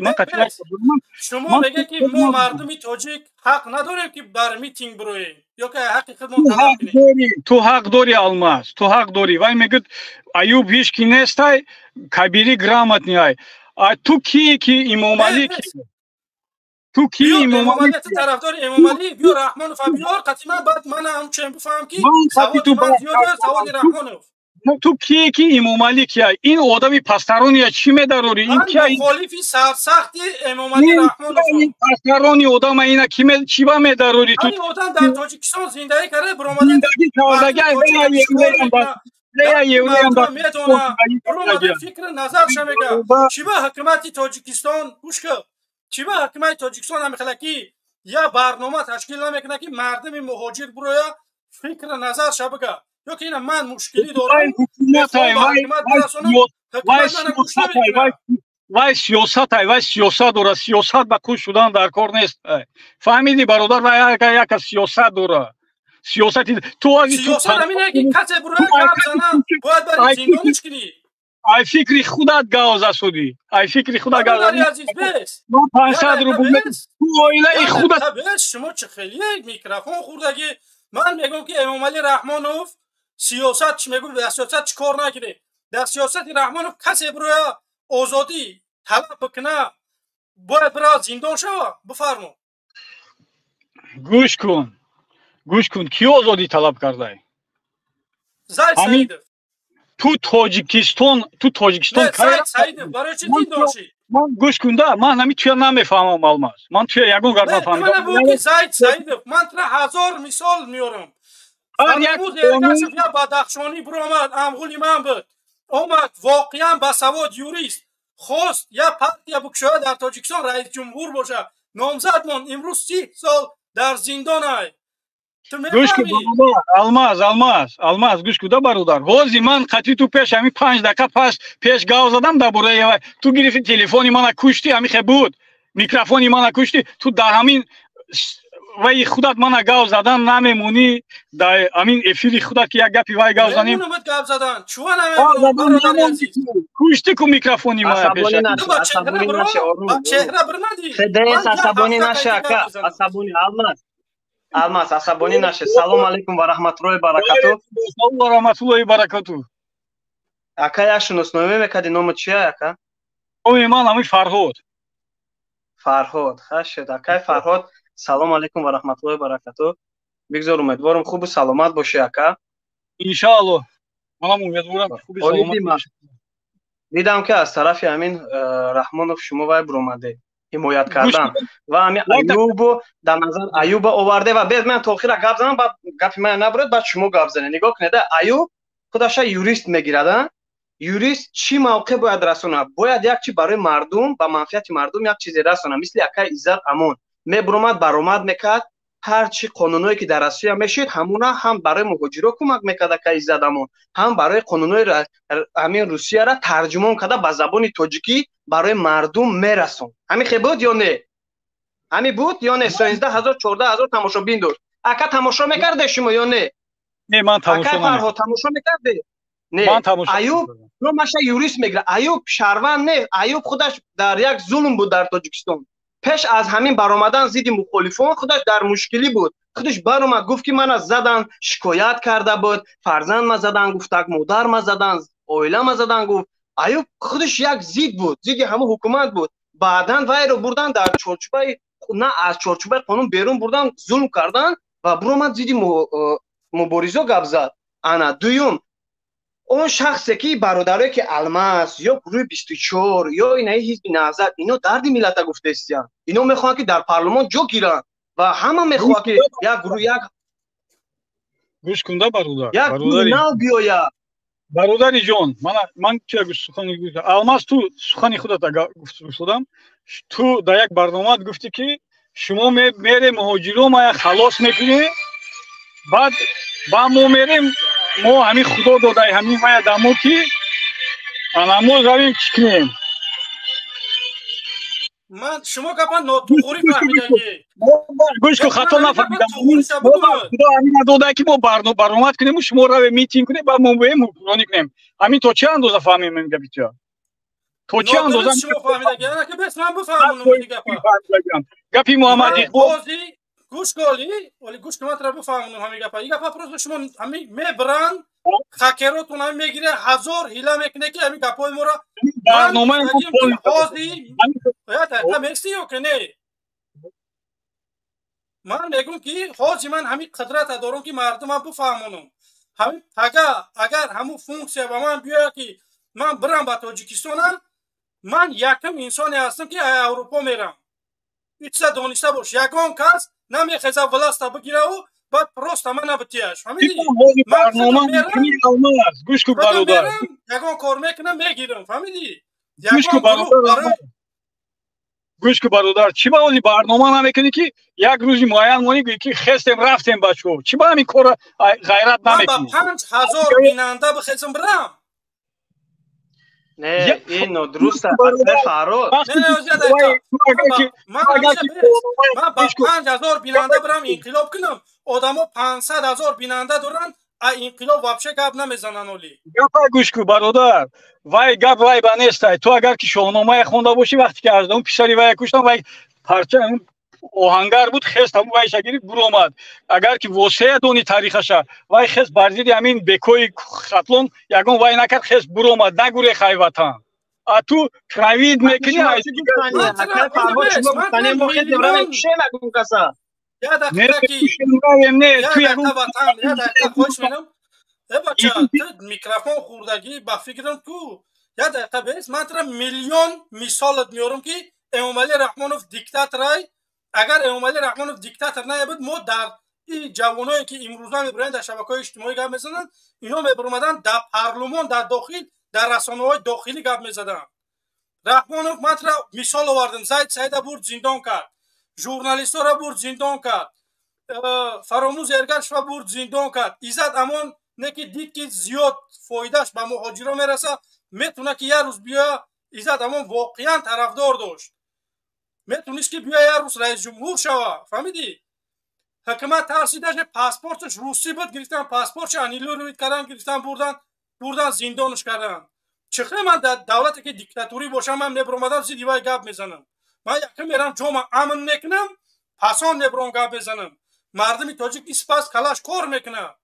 من قطعا شما میگه که ما مردم تاجیک حق نداریم که بر میتینگ برویم یا که حق خودمون طلب کنیم. تو حق داری الماس، تو حق داری. وای میگه ایوب هیچ کی نیستای کبیری گرامتنی. تو کی امام علی کی؟ تو کی امام علی؟ تو طرفدار امام علی بیا رحمانوف بیار قطعا بعد من هم چه بفهم که سواد من زیاده سواد رحمانوف. تو کی امام علی کیه؟ این آدمی پسترونیه چی می‌داری؟ این کیه؟ مخالفی سرسخت امام علی رحمانوف. این پسترونی آدم اینا کی چی با می‌داری تو؟ این آدم در تاجیکستان زندگی کرده برآمده برآمده فکر نظر شمیگه چی به حکومت تاجیکستان گوش کن چی به حکومت تاجیکستان هم خلکی یا برنامه تشکیل نمیکنه که مردم مهاجر برویا فکر نظر شبگه یا که اینا من مشکلی دارم وای سیاست داره سیاست با کوش شدن در کار نیست فهمیدی برادر و یک سیاست داره سیاست تو سیاست همینه که کسی برویا گپ زنه باید برای زندانش کنی ای فکری خودت گاوزه شدی ای فکری خودت گاوزه عزیز بس ما 500 روبل تو عائله خودت بس شما چه خیلی میکروفون خوردگی من میگم که امام علی رحمانوف سیاست میگم در سیاست چیکار نکرده در سیاست رحمانوف کسی برای آزادی طلب بکنه باید برای زندان شوه بفرما گوش کن کی آزادی طلب کرده زید سعیدов تو تاجیکستان زید سعیدов برای چی زندان شی من گوش کن ده من نمیتونم نمیفهمم الماس من توی یگون گرد نفهمیدم من زید سعیدов من تو 1000 مثال میارم فرمود کشف یا بدخشانی برآمد امغولی من بود اومد واقعا با سواد یوریست خواست یا پارتیا بکشه در تاجیکستان رئیس جمهور باشه نامزد من امروز 30 سال در زندان ای گوش کن الماس گوش کن برادر حاضی من خطی تو پیش همین 5 دقیقه پیش گاو زدم در برای تو گرفتی تلفنی من کشتی همین خه بود میکروفونی من کشتی تو در همین وای خودت من گاو زدن نمیمونی در همین افیری خودت که یک گپی وای گاو زدن نمیمونم گاو زدن چون نمیمونم کشتی کو میکروفونی من پیش عصبانی نشه با چهره برندی خدایت عصبانی نشه اکا عصبانی الماس عصبانی نشه سلام علیکم و رحمت الله و برکاته سلام و رحمت الله و برکاته اکا یک شناسنامه میکردی نام چیه اکا نام من همین فرهاد خشد اکا فرهاد سلام علیکم و رحمت الله و برکاته بگذار امیدوارم خوب و سلامت باشی اکا ان شاء الله منم امیدوارم خوب و سلامت باشی دیدم که از طرف همین رحمانوف شما وای برآمده حمایت کردن و همین ایوب در نظر ایوب آورده و بعد من تا آخر گپ زدم بعد گپ من نبرد بعد شما گپ زنید نگاه کنید ایوب خودش یوریست میگیرد یوریست چی موقع باید رسونه باید یک چی برای مردم با منفعت مردم یک چیزی رسونه مثل اکای عزت امون میبرمد برآمد میکرد هر چی قانونایی که در روسیه میشید همونا هم برای مهاجرا کمک میکرد اکای عزت امون هم برای قانونای همین روسیه را ترجمه کرده به زبان تاجیکی برای مردم میرسون همین خیلی بود یا نه همین بود یا نه 13000 14000 تماشابین داشت اکا تماشا میکرده شما یا نه نه من تماشا نمیکردم تماشا میکرده نه ایوب رو ماشه یوریست میگه ایوب شهروند نه ایوب خودش در یک ظلم بود در تاجیکستان پیش از همین برآمدن ضد مخالفان خودش در مشکلی بود خودش برآمد گفت که من از زدن شکایت کرده بود فرزند ما زدن گفتک مادر ما زدن عائله ما زدن گفت ایوب خودش یک ضد بود ضد همه حکومت بود بعدن وای رو بردن در چارچوبه نه از چارچوبه قانون بیرون بردن ظلم کردن و برآمد ضد مبارزه گپ زد انا دوم اون شخصی که برادرایی که الماس یا گروه 24 یا اینای حزب نهضت اینا درد ملت گفته استیان اینا میخوان که در پارلمان جا گیرن و همه میخوان که یک گروه یک گوش کنده برادری نه بیاید برادری جان من که سخنی گفتم الماس تو سخنی خودت گفته شدم تو در یک برنامه گفتی که شما میره مهاجرا ما خلاص میکنی بعد با ما میریم ما همین خدا داده همین ما دمو که انامو رویم چکنیم من شما گپا ناتوخوری فهمیدگی گوش کن خطا نفهمیدم خدا همین داده که ما برنامه کنیم شما رو میتینگ کنیم بعد ما بیم پلانی کنیم همین تو چه اندازه فهمیم این گپی تو چی اندازه شما فهمیده که که بس من بفهمونم دیگه گپی محمدی بازی گوش کالی ولی گوش کما تر بفهمونم همین گپا این گپا پروس شما همین میبرن خاکراتون هم میگیره 1000 هیله میکنه که همین گپای ما را برنامه بازی یا تا مرسی او که نه من میگم که حاجی من همین قدرت دارم که مردم بفهمونم همین اگر همون فونکسیا به من بیاد که من برم به تاجیکستان من یکم انسانی هستم که اروپا میرم هیچ دانسته باش یگان کس نمیخواد ولاستا بگیره و بعد پروست من نبتیاش فهمیدی برنامه گوش کو برادر یگان کار میکنم میگیرم فهمیدی گوش کو برادر چی با اون برنامه نمیکنی که یک روزی معین مونی که خستم رفتم بچو چی با همین کار غیرت نمیکنی 5000 بیننده بخیزم برم نه این درسته فراد من با 5000 بیننده برم انقلاب کنم آدما 500000 بیننده دارن انقلاب واپشه گپ نمیزنن ولی گپ گوش کو برادر وای گپ وای با نیست تو اگر که شاهنامه خونده باشی وقتی که از اون پیشاری وای کشتم وای پرچه اوهنگر بود خست هم وای شگیری برو اومد اگر که واسه دونی تاریخش وای خست برزید همین بکوی خطلون یگان وای نکرد خست برو اومد نگوره خای وطن تو کراوید میکنی اکر فرمان شما بکنه ما خیلی دوران میشه نگم کسا یا دقیقه خوش منم بچه میکروفون خوردگی با فکرم کو یا دقیقه بیست من ترا میلیون مثالت میارم که امام علی رحمانوف دیکتاتورای اگر امام علی رحمانوف دیکتاتور نبود ما در این جوانایی که امروزا میبرن در شبکه‌های اجتماعی گپ میزنن اینا میبرمدن در پارلمان در داخل در رسانه‌های داخلی گپ میزدن رحمانوف من ترا مثال آوردم زید سعید برد زندان کرد ژورنالیست‌ها را برد زندان کرد فراموز ارگش را برد زندان کرد ایزد امان نه که دید که زیاد فایدهش به مهاجرا میرسه میتونه که یه روز بیا ایزد امان واقعا طرفدار داشت میتونیش که بیا یه روز رئیس جمهور شوه فهمیدی حکومت ترسیدش پاسپورتش روسی بود گرفتن پاسپورتش انیلو روید کردن گرفتن بردن زندانش کردن چخه من در دولتی که دیکتاتوری باشم من نبرمدم زی دیوای گپ میزنم من یکم میرم جامعه امن میکنم پسان نبرم گپ بزنم مردمی تاجیک اسپاس کلاش کار میکنه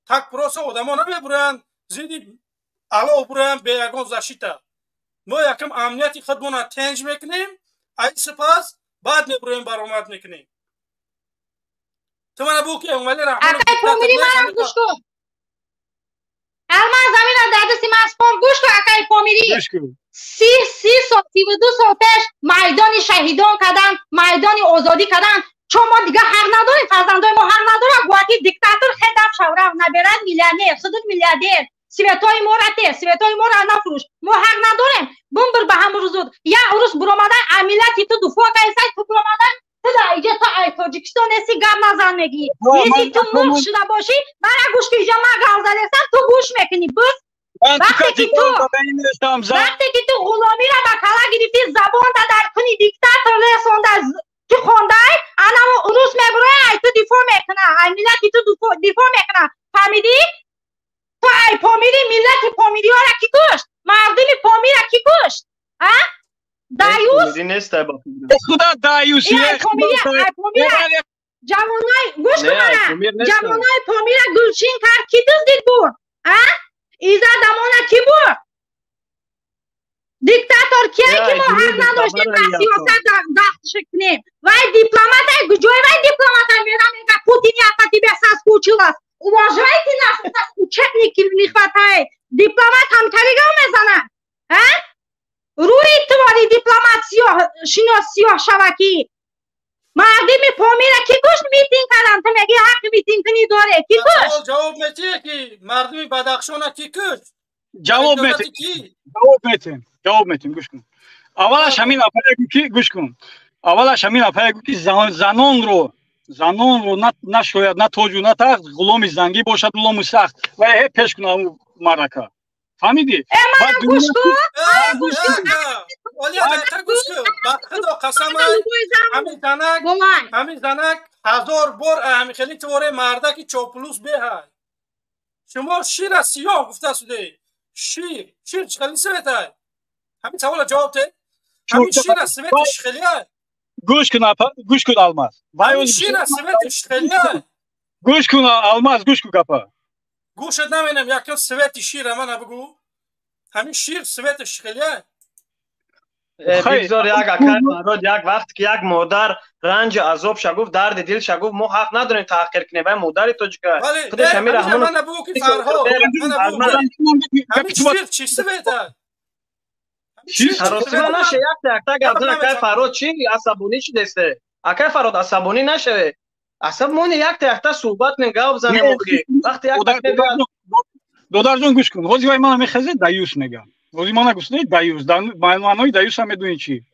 تک پروسه آدما نمیبرن زیدی علاوه برن به یگان زشیتا ما یکم امنیتی خودمون تنج میکنیم ای سپاس بعد میبریم برآمد میکنیم تو من ابو که اوملی رحمان اکای پومیری منم گوش کن الان زمین در دستی مسپار گوش کن اکای پومیری 32 سال پیش میدان شهیدان کردن میدان آزادی کردن چون ما دیگه حق نداریم فرزندای ما حق ندارن گواهی دیکتاتور خدام شورا نبرن میلیونر صدود میلیاردر سویتای ما را سویتای ما را نفروش ما حق نداریم بمبر به هم روزود یا عروس برآمدن عملیاتی تو دفاع کیسای تو برآمدن تو در اینجا تا تاجیکستان اسی گپ نزن میگی یکی تو مرغ شده باشی من گوش که اینجا من گاوزن هستم تو گوش میکنی بس وقتی که تو غلامی را به کلا گرفتی زبان تا در کنی دیکتاتور رسونده که خونده انا عروس میبره تو دفاع میکنه عملیاتی تو دفاع میکنه فهمیدی تو ای پامیری ملت پامیری ها را کی کشت مردم پامیر را کی کشت دایوس خدا دایوسی جوانای گوش کنم جوانای پامیر را گلچین کرد کی دزدید برد ایزا دمانه کی برد دیکتاتور کیه که ما حق نداشتیم به سیاست دست کنیم وای دیپلمات ای گجوی وای دیپلمات میگه پوتین یاقتی بساز کوچلاست уважайте нас учебники не хватает дипломат همکاریگاه میزنن روی تواری دیپلماتیو شناسیو شبکی مردم پامیره کی کش میتینگ کردن تو میگی حق میتینگ کنی داره کی کش جواب میده که مردم بدخشان کی کش جواب میتین گوش کن اولش همین افایگو کی گوش کن اولش همین افایگو کی زنان رو نه شاید نه توجه نه تخت غلام زنگی باشد غلام سخت و هی پیش کنم معرکه فهمیدی بعد گوش کن ولی اگر گوش کن خدا قسم همین زنک 1000 بار همین خیلی توره مرده که چاپلوس به شما شیر سیاه گفته شده شیر خیلی سویت همین سوال جواب ده. همین شیر سویت اشغالیه. گوش کن الماس. همین شیر سویت اشغالیه. گوش کن الماس، گوش کن کپا. گوشت نمینم یکم سویت شیر من بگو. همین شیر سویت اشغالیه. بگذار یک اکر فراد یک وقت که یک مادر رنج عذاب شگفت درد دل شگفت ما حق نداریم تحقیر کنیم و مادر توجیکه خودش همین رحمان من بگو که فرها همین شیر چی سویته راسته نشه یک تک گردن اکر فراد چی عصبانی چی دسته اکر فراد عصبانی نشه عصبمون یک تک صحبت نگاه بزنیم اخی وقتی یک دودار جون گوش کن روزی وای من میخزه دایوس میگم روزی من نگوسته دایوس در معنای دایوس هم میدونی چی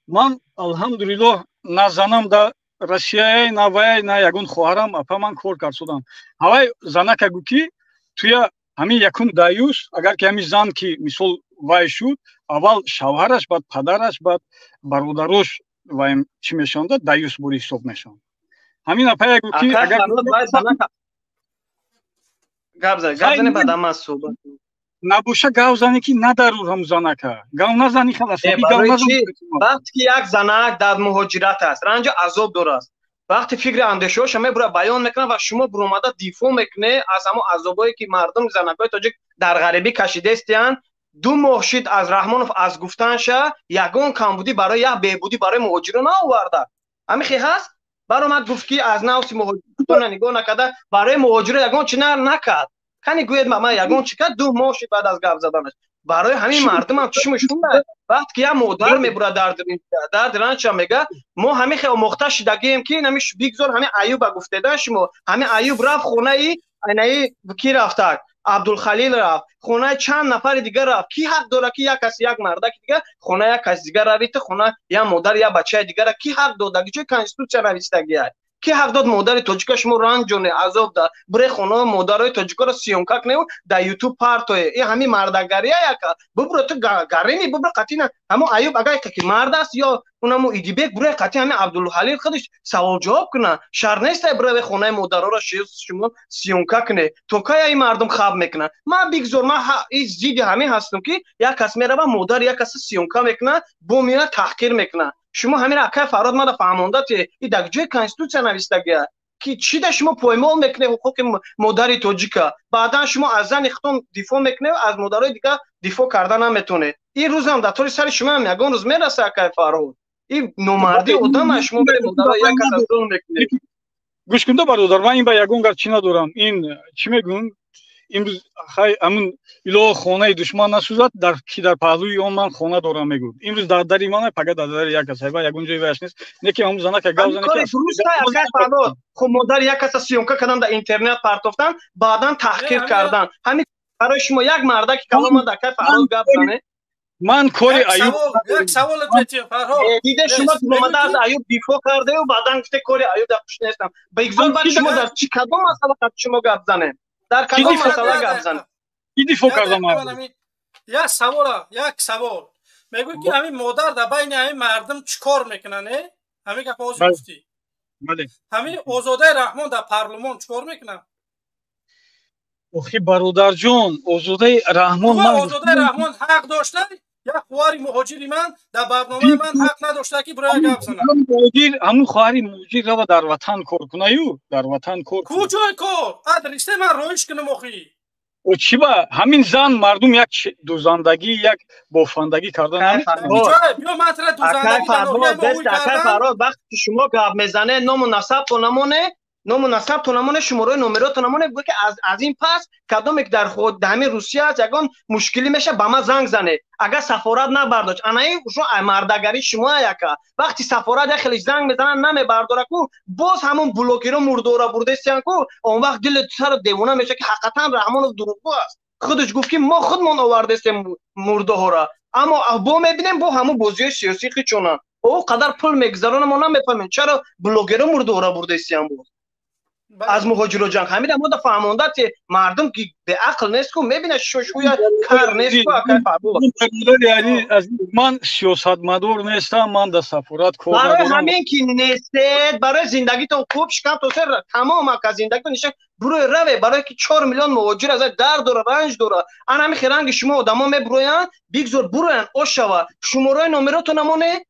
من الحمدلله نه زنم در روسیه نه وای نه یگون خواهرم اپا من کار کرد شدم هوای زنک اگو کی توی همین یکون دایوس اگر که همین زن کی مثال وای شد اول شوهرش بعد پدرش بعد برادرش وای چی میشونده دایوس بوری حساب میشون همین اپا اگو کی اگر گابزنه بعد اما صحبت نبوشه گاو زنی که ندارور هم زنکه گاو نزنی خلاص وقتی که یک زنک در مهاجرت است رنج عذاب داره است وقتی فکر اندیشه شما برای بیان میکنه و شما بر اومده دیفو میکنه از همون عذابایی که مردم زنکای تاجیک در غریبی کشیده استن دو ماه از رحمانوف از گفتنش یگان کمبودی برای یک بهبودی برای مهاجران آورده همین خیلی هست برای اومد گفت که از نوسی مهاجران نگاه نکرده برای مهاجر یگان چی نکرد کنی گوید ما یگان چی کرد 2 ماه بعد از گپ زدنش برای همین مردم هم چشمشون وقت که یا مادر میبره درد رنج میگه ما همین خیلی مخته شدگیم که نمیش بگذار همین ایوب گفته داشت ما همین ایوب رفت خونه ای کی رفت عبدالخلیل رفت خونه چند نفر دیگه رفت کی حق داره که یک کسی یک مرد دیگه خونه یک کسی دیگه روید خونه یا مادر یا بچه دیگه کی حق داده که کانستیتوسیون نوشتگی کی حق داد مادر توجیکا شما رنجونه عذاب ده بره خونه مادرای توجیکا رو سیونکاک نو در یوتیوب پارتوه این همین مردگریه یک ببره تو گرینی ببره قطعا همون ایوب اگه که مرد است یا اونمو ایدیبک بره قطعا همین عبدالحلیل خودش سوال جواب کنه شر نیست بره خونه مادرها رو شما سیونکاک نه تو که این مردم خواب میکنه من بگذار من این زیدی همین هستم که یک کس میره با مادر یک کس سیونکا میکنه بو میاد تحقیر میکنه شما همین اکه فراد ما فهمونده تی این در جای کانستیتوسیون نوشتگیه که چی ده شما پایمال میکنه حقوق مادر توجیکا بعدا شما از زن خودتون دفاع میکنه از مادرای دیگه دفاع کردن نمیتونه این روز هم در طور سر شما هم یگان روز میرسه اکه فراد این نومردی آدم شما به مادرای یک کس ظلم میکنه گوش کن برادر من این با یگان گرچه ندارم این چی میگن امروز خیلی همون ایلو خانه دشمن نسوزد در کی در پهلوی اون من خانه دارم میگم امروز در ایمان پگه در یک کس هیبا یگون جای وش نیست نکی هم زنه که گاو زنه که درست اگه فراد خب مادر یک کس سیونکا کردن در اینترنت پرتافتن بعدن تحقیر کردن همین برای شما یک مرده که کلام در که فراد گپ زنه من کوری ایوب یک سوال دیگه فراد دیده شما اومده از ایوب دفاع کرده و بعدن گفته کوری ایوب در پشت نیستم بگذار بعد شما در چی کدوم مسئله شما گپ زنه در کدوم مسئله گپ زنه کی دفاع کردم یک سوال میگه که همین مادر در بین همین مردم چیکار میکنن همین که پاوز گفتی بله همین آزاده رحمان در پارلمان چیکار میکنن اخی برادر جون آزاده رحمان حق داشته یا خواهری مهاجری من در برنامه من حق نداشته که برای گپ زنه همون خواهری مهاجر رو در وطن کار کنه یو در وطن کار کجای کار ادرسته من رویش کنم اخی او چی با همین زن مردم یک دوزندگی یک بافندگی کردن بیا مطرح دوزندگی فراد وقتی شما گپ میزنه نام نسب تو نمونه شماره نمرات نمونه بگه که از این پس کدام یک در خود دمی روسیه از یگان مشکلی میشه به ما زنگ زنه اگر سفارت نبرداشت انای شو مردگری شما یکا وقتی سفارت خیلی زنگ میزنن نمیبرداره کو باز همون بلوکیرو مردورا برده سیان کو اون وقت دل سر دیوانه میشه که حقیقتا رحمان دروغگو است خودش گفت که ما خودمون آورده استیم مرده ها را اما با میبینیم با همون بازی سیاسی خیچونه او قدر پول میگذرونه ما نمیفهمیم چرا بلوکیرو مردورا برده سیان بود از مهاجر جنگ همین ما دا فهمونده که مردم که به عقل نیست که میبینه شوشویا کار نیست که اکای فرود یعنی از من سیاستمدار نیستم من در سفارت کار ندارم برای همین که نیستید برای زندگیتون خوب شکم تو سر تمام که زندگیتون نشه بروی روی برای که 4 میلیون مهاجر از درد و رنج داره انا همین خیرنگ شما آدما میبروین بیگزور بروین اوشوا شماره نمرتون نمونه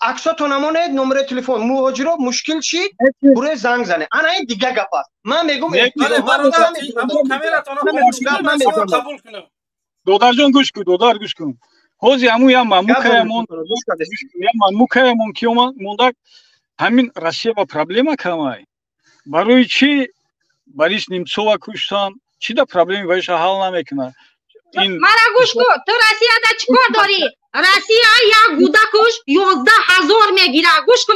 عکساتون نمونه نمره تلفن مهاجرا مشکل چی بروی زنگ زنه انا این دیگه گپ است من میگم دودار جان گوش کن دودار گوش کن حوزی همون یا مموکایمون که موندک همین روسیه با پرابلما کمای برای چی باریس نیمچووا کشتن چی دا پرابلمی باشه حل نمیکنه این مرا گوش کن تو روسیه دا چیکار داری روسیه یک گودکش 11000 میگیره گوش کن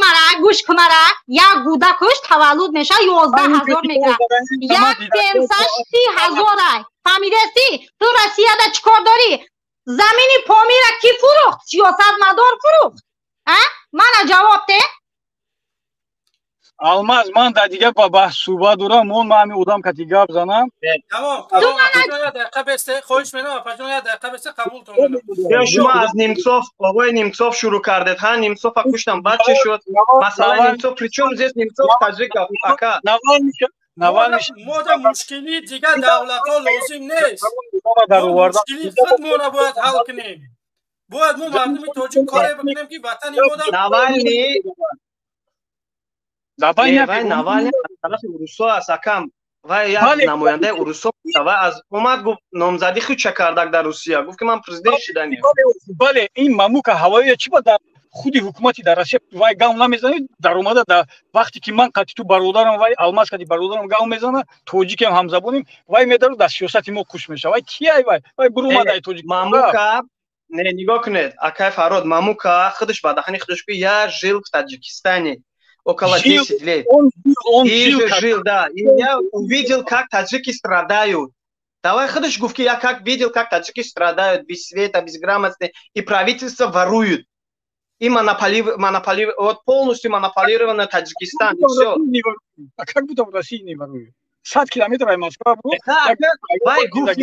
مرا یک گودکش تولد میشه 11000 میگیره یک پنسش 30000 فهمیدی تو روسیه دا چیکار داری زمینی پامیره کی فروخت سیاستمدار فروخت من جواب ده алмаз ман да дига ба баҳс суҳбат дорам мон ма ҳамин одам кати гап занам шумо аз нимцов оғои нимцов шурӯъ кардед ҳа нимцова куштам баъд чӣ шуд масъалаи нимцов причём здесь нимцов таҷик ака мода мушкили дига давлатҳо лозим нест мушкили худмона бояд ҳал кунем бояд мо мардуми тоҷик коре бикунем ки ватани мода навални навални аз тарафи урусо аст акам ва як намояндаи урусо ва аз омад гуфт номзадӣ худша кардак дар русия гуфт ки ман президент шиданем бале ин мамука ҳавоия чи ба дар худи ҳукумати дар россия вай гав намезанад даромада дар вақте ки ман қати ту бародарам вай алмаз кати бародарам гав мезана тоҷикем ҳамзабонем вай медару дар сиёсати мо куш меша вай кияй вай бурумадай тоҷик мамука не нигоҳ кунед акай фарод мамука худаш ба даҳани худаш ки я жил в Таджикистане около 10 лет жил да я увидел как таджики страдают давай худаш гуфт ки я как видел как таджики страдают без света без грамотности и правительство воруют и монополи вот полностью монополировано Таджикистан и всё а как будто в России не воруют 100 километров от Москвы вай гуфт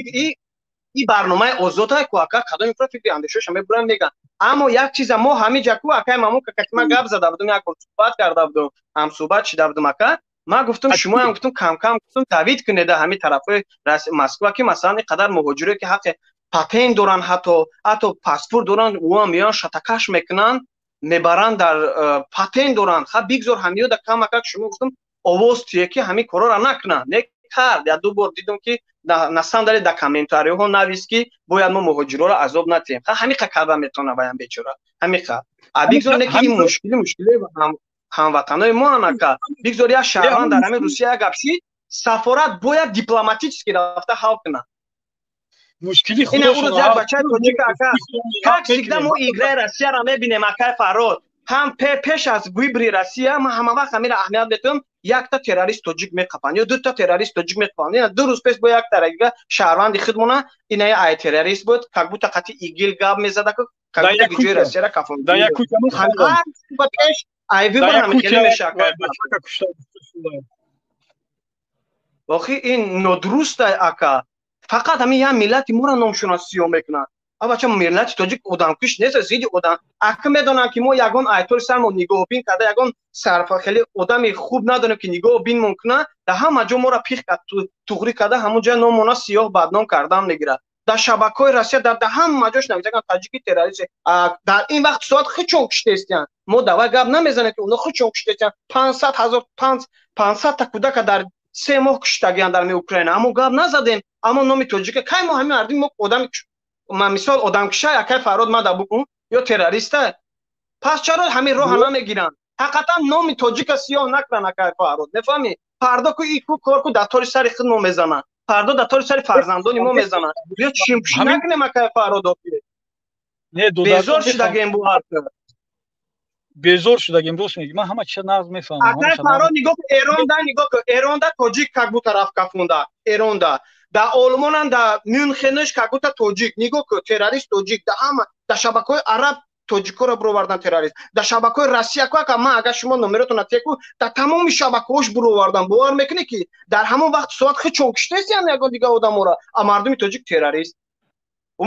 и барномаи озодае ку ака кадоми про фикри андешоша мебурам меган аммо як чиза мо ҳамиҷа ку акай мамука кати ман гап зада будум як бор суҳбат карда будум ҳамсуҳбат шида будум ака ман гуфтум шумоам гуфтум камкам гуфтум давид кунеда ҳамин тарафҳои москва ки масалан ин қадар муҳоҷире ки ҳаққи патент доранд ҳатто паспорт доранд уа меён шатакаш мекунанд мебаранд дар патент доранд ха бигзор ҳамиёда камака шумо гуфтум овоз тие ки ҳамин корора накунанд кард я ду бор дидум ки на самом деле да комментариҳо навис ки бояд мо муҳоҷироро азоб натиҳем ҳамиқа карда метавона ваян бечора ҳамиқа а бигзор не ки ин мушкили ҳамватанои мо анака бигзор як шаҳрванд дар ҳамин русия гап шид сафорат бояд дипломатически рафта ҳал кунад мушкили ин амрӯз як бачаи тоҷик ака как всегда мо играи россияро мебинем акай фарод ҳам пеш аз выбори россия ман ҳама вақт ҳамира аҳамият метавонам якта террорист тоҷик меқапанд ё дута террорист тоҷик меқапанд ина ду рӯз пеш бо як тараgiga шаҳрванди худмона ина ай террорист буд как будто қати игил гап мезада ки как будто ҷои россияро кафон да яку пеш ай выбор ҳамихели мешакад охи ин нодуруст ака фақат ҳамин як миллати моро номшуносиё мекунад абача миллати тоҷик одамкуш нест зидди одам ака медонанд ки мо ягон айтори сармо нигоҳбин карда ягон сарфахели одами хуб надонем ки нигоҳбин мумкина дар ҳама ҷо моро пих кард туғрӣ карда ҳамон ҷоя номона сиёҳ бадном кардан мегирад дар шабакаҳои россия дар ҳама ҷош нависаган таҷики террорист дар ин вақт соат хичон куштестиян мо давай гап намезанем ки оно хичон куштестиян 500 та кудака дар 3 моҳ куштагиян дар украина аммо гап назадем аммо номи тоҷика кай мо ҳамин ардим мо одами ман мисол одамкуша якай фарод мада букун ё террориста пас чаро ҳамин роҳа намегиранд ҳақиқатан номи тоҷика сиёҳ накунанд акай фарод мефаҳмӣ фардо ку ин кор ку датори сари худ мо мезананд фардо датори сари фарзандони мо мезананд ё чимпуши накунем акай фародо безор шудагем бу безор шудагем рост меги ман ҳама чиз нағз мефаҳмам акай фарод нигоҳ эронда тоҷик как будто рафт кафунда эронда да олмонан да мюнхенеш как будто тоҷик нигоҳ ку террорист тоҷик да ҳама да шабакаҳои араб тоҷикоро буровардан террорист. Дар шабакаҳои Россия ка ман агар шумо номеротон натеку дар тамоми шабакаҳош буровардан. Бовар мекунед ки дар ҳамон вақт соат хичон киштест яъне ягон дигар одаморо а мардуми тоҷик террорист.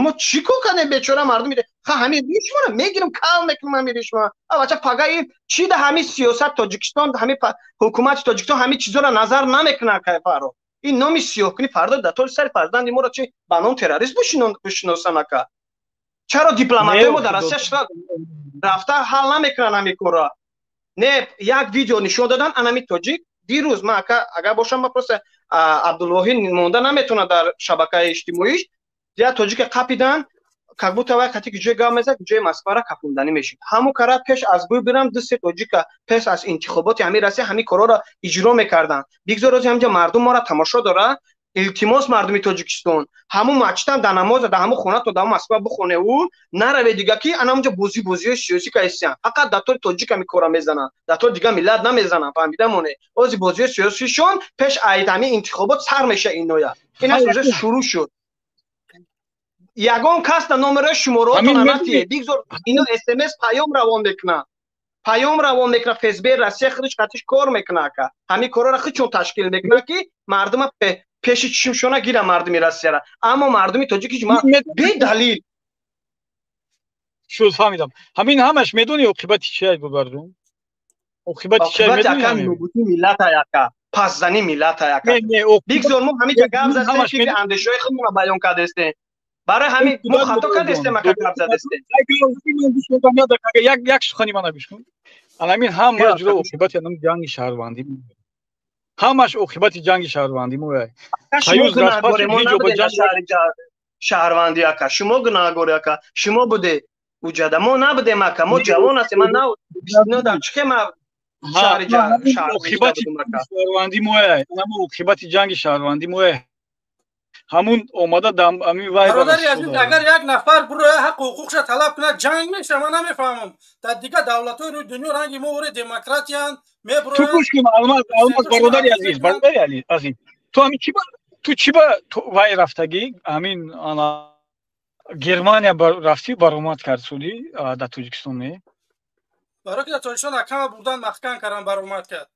Мо чӣ кор кардем бечора мардуми ҳамин ришморо мегирем кал мекунем ҳамин ришма. Авача пагаи чӣ да ҳамин сиёсат Тоҷикистон ҳамин ҳукумати Тоҷикистон ҳамин чизоро назар намекунад кайфаро. ин номи сиёҳкунӣ фардо дар толи сари фарзанди моро чӣ ба ном террорист бишиносам ака. Чаро дипломатои мо дар Россия рафта ҳал намекунанд ҳамин корро. Не як видео нишон додан анами тоҷик дирӯз ман ака агар бошам вопроса Абдулвоҳид монда наметавонад дар шабакаи иҷтимоиш я тоҷика қапидан как будто вай қатики ҷои гап мезад ҷои Москвара капондани мешид. Ҳамон кара пеш аз бӯй бирам дусе тоҷика пеш аз интихоботи ҳамин Россия ҳамин корро иҷро мекарданд. Бигзор рози ҳамҷа мардум моро тамошо дора. Илтимос мардуми Тоҷикистон ҳамон масҷидам дар намоз дар ҳамон хона то дар Москва бихоневу наравед дига ки ана онҷа бозиҳои сиёсӣ кайсиян фақат дар толи тоҷика ми кора мезананд дар толи дига миллат намезананд. Фаҳмида моне ози бозиҳои сиёсишон пеш айдами интихобот сар меша иноя ина уже шурӯъ шуд. Ягон кас дар номерои шумораотон анатие бигзор ино смс паём равон мекунанд. Паём равон мекунад ФСБ Россия худаш қатиш кор мекунад ака. Ҳамин корро хичон ташкил мекунад ки мардума пеши чишмшона гира мардуми Россияра. Аммо мардуми тоҷики ма бедалил шуд фаҳмидам. Ҳамин ҳамаш медони оқибати чи аст бубардум? Оқибати чи аст медони? Ака нобути миллат ака. Пасзани миллат ака. Бигзор мо ҳамин ҷа гап застем ки андешҳои худмона баён кардестем. Барои ҳамин мо хато кардестем ака гап задестем. Як сухани мана гӯш кун. Аламин ҳама ҷуро оқибати анам ҷанги шаҳрвандӣ. ҳамаш оқибати ҷанги шаҳрвандӣ мояд. шаҳрвандӣ ака шумо гунаҳгори ака шумо буде уҷада мо набудем ака мо ҷавон ҳастем ман нав нодам чӣ ма шаҳри оқибати шаҳрвандӣ мояд. ана оқибати ҷанги шаҳрвандӣ мояд. ҳамун омада дам ами вай бародари азиз агар як нафар буроя ҳаққу ҳуқуқша талаб кунад ҷанг меша ман намефаҳмам. Дар дигар давлатҳои рӯи дунё ранги мо ори демократиянд мебуроянд. ту гӯш кун алмаз бародари азиз бародари азиз ту ҳамин ту чӣ ба вай рафтагӣ ҳамин ана Германия рафтӣ баромад кард суди дар Тоҷикистон не? барои ки дар Тоҷикистон акама бурдан маҳкам кардан баромад кард.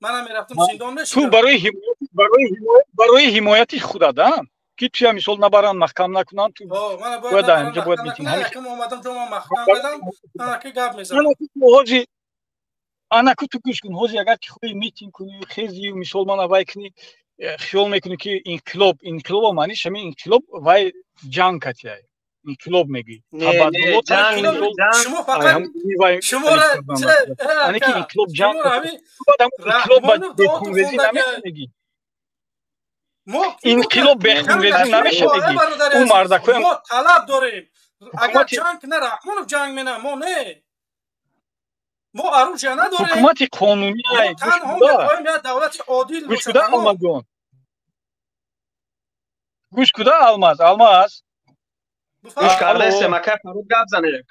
манам мерафтам зиндон мешидам. ту барои ҳимояти худат ки туя мисол набаранд маҳкам накунанд ту бояд анҷа бояд метинӣ. якам омадам ҷо ман маҳкам кардам анаки гап мезанам. анаку ту гӯш кун ҳозир агар ки хоҳӣ митинг кунӣ хези мисол мана вай кунӣ хиёл мекунӣ ки инқилоба маъниш ҳамин инқилоб вай ҷанг кардияй инқилоб мегӣ шумо фақат шуморо ки инқилоб ҷанг инқилоб ба бехунрезӣ намегӣ. инқилоб бехунрезӣ намеша мегӣ. ӯ мардакоям мо талаб дорем агар ҷанг на Раҳмонов ҷанг мена мо не мо оружия надорем. ҳукумати қонунӣ танҳо мехоҳем як давлати одил бошад. гӯш куда алмаз гӯш кардастем ака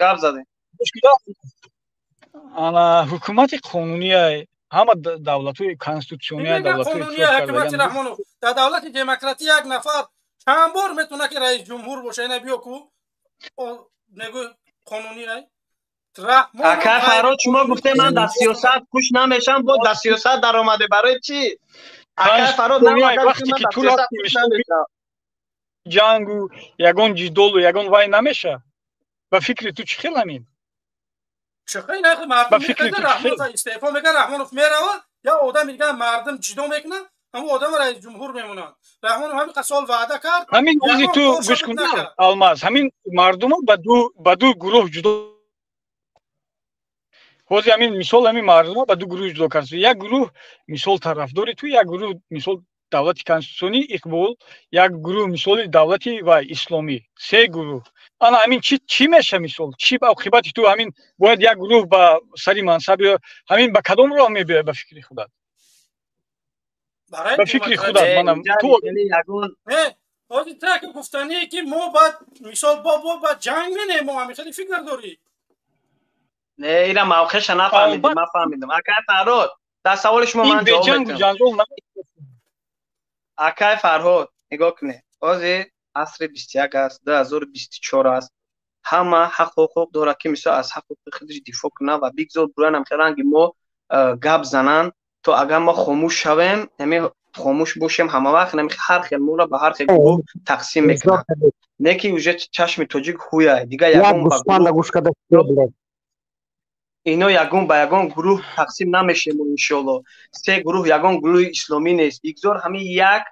гап задем. ана ҳукумати қонунӣ ҳама давлатҳои конститутсиони ҳукумати Раҳмонов дар давлати демократӣ як нафар чанд бор метавонад ки раис ҷумҳур боша. ина биё ку негӯ қонунӣ ака фарод шумо гуфте ман дар сиёсат куш намешам бо дар сиёсат даромаде барои чӣ? ака фарод вақте ки ту ҷангу ягон ҷидолу ягон вай намеша ба фикри ту чӣ хел ҳамин мардум Раҳмонов истеъфо мекунад Раҳмонов меравад я одам мегӯяд мардум ҷидо мекунад ҳамон одам раис ҷумҳур мемонад. Раҳмонов ҳамин қасол ваъда кард. ҳамин ӯзи ту гӯш кун алмаз ҳамин мардумо ба ду гурӯҳ ҷудо ҳозир ҳамин мисол ҳамин мардумо ба ду гурӯҳ ҷудо кард. як гурӯҳ мисол тарафдори ту як гурӯҳ мисол давлати конститутсионӣ иқбол як гурӯҳ мисоли давлати вай исломӣ се гурӯҳ ана ҳамин чӣ меша мисол чӣ оқибати ту ҳамин бояд як гурӯҳ ба сари мансаб ё ҳамин ба кадом роҳ мебиёяд ба фикри худат ба фикри худат манам ту ҳозир так гуфтанӣ ки мо баъд мисол бо ба ҷанг менем мо ҳамин хеле фикр дорӣ. не ина мавқеша нафаҳмидим ман фаҳмидам. акай фарҳод дар саволи шумо ман ҷавоб медиҳам. акай фарҳод нигоҳ кунед ҳозир асри 21 аст 2024 аст ҳама ҳақ ҳуқуқ дорад ки мисол аз ҳуқуқи худаш дифоъ кунад ва бигзор буран ҳамин ранги мо гап зананд то агар мо хомӯш шавем ҳамин хомӯш бошем ҳама вақт ҳамин ҳар хел моро ба ҳар хел гурӯҳ тақсим мекунанд не ки уже чашми тоҷик ҳуя дигар ягон ба гурӯҳ ино ягон ба ягон гурӯҳ тақсим намешем иншоалло се гурӯҳ ягон гурӯҳи исломӣ нест бигзор ҳамин як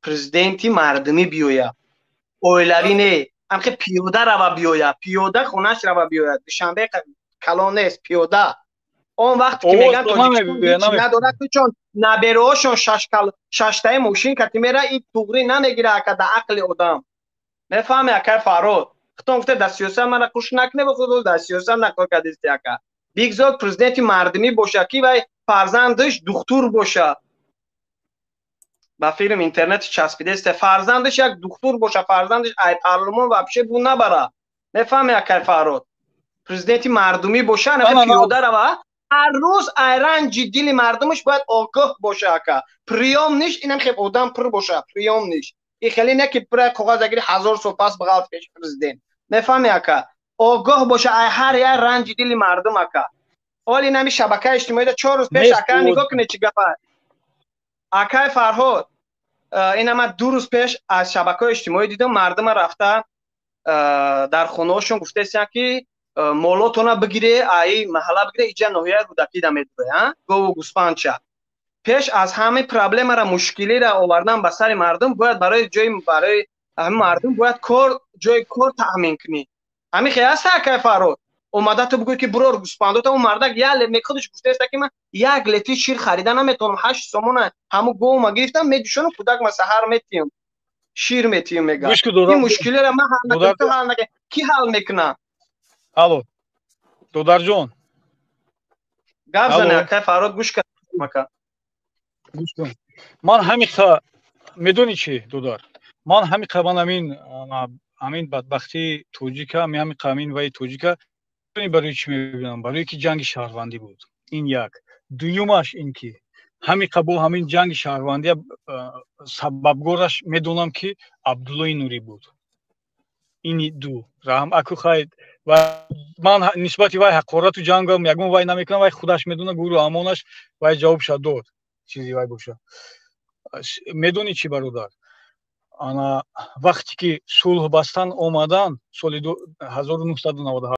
президенти мардумӣ биёяд оилавӣ не ҳамин пиёда рава биёяд пиёда хонаш рава биёяд душанбе калон нест пиёда он вақте ки меган тоҷикистон надорад чун набераҳошон шаштаи мошин кати мера ин туғри намегира ака да ақли одам мефаҳме акай Фарод хитон гуфте да сиёсат мара куш накне бохуд да сиёсат накор кадисти ака бигзор президенти мардумӣ бошад ки вай фарзандаш духтур бошад ба филм интернет часпидесте фарзандаш як духтур бошад фарзандаш ай парлумон вообще бу набара мефаҳме акай Фарод президенти мардумӣ бошад ана пиёда рава ҳар рӯз ай ранҷи дили мардумаш бояд огоҳ боша ака приёмниш инам хеб одам пир боша приёмниш и хеле не ки пира коғазагири 1000 сол пас бигал пеш президент мефаҳме ака огоҳ боша ай ҳар як ранҷи дили мардум ака оли нами шабакаи иҷтимоида 4 рӯз пеш ака нигоҳ кунед чӣ гапа акай Фарҳод инама 2 рӯз пеш аз шабакаи иҷтимоӣ дидам мардума рафта дар хонаҳошон гуфтестанд ки молотона бигире ай маҳалла бигире иҷа ноҳияи рӯдакида медӯе гову гуспанча пеш аз ҳамин проблемара мушкилиро овардан ба сари мардум бояд барои ҷои барои ҳамин мардум бояд кор ҷои кор таъмин кунӣ ҳамин хел аст акай Фарод омада ту бигӯй ки бурор гуспандота он мардак як худаш гуфтааст ки ман 1 литри шир харида наметавонам 8 сомона ҳамун говма гирифтам медӯшонам кӯдакма саҳар метиём шир метиём мега ин мушкилиро ман ҳал накунам ту ҳал накунӣ ки ҳал мекунад алло додарҷон гап зане акай Фарод гӯш кардам ака гӯш кун ман ҳамиқа медонӣ чӣ додар ман ҳамиқа ман ҳамин бадбахти тоҷика ҳамиқа ҳамин ваи тоҷика барои чӣ мебинам барое ки ҷанги шаҳрвандӣ буд ин як дуюмаш ин ки ҳамиқа бо ҳамин ҷанги шаҳрвандия сабабгораш медонам ки Абдуллои Нурӣ буд ини ду раҳм акухайд ва ман нисбати вай ҳақорату ҷангам ягон вай намекунам вай худаш медона гуру амонаш вай ҷавобша дод чизи вай боша медонӣ чӣ бародар ана вақте ки сулҳ бастан омадан соли 1997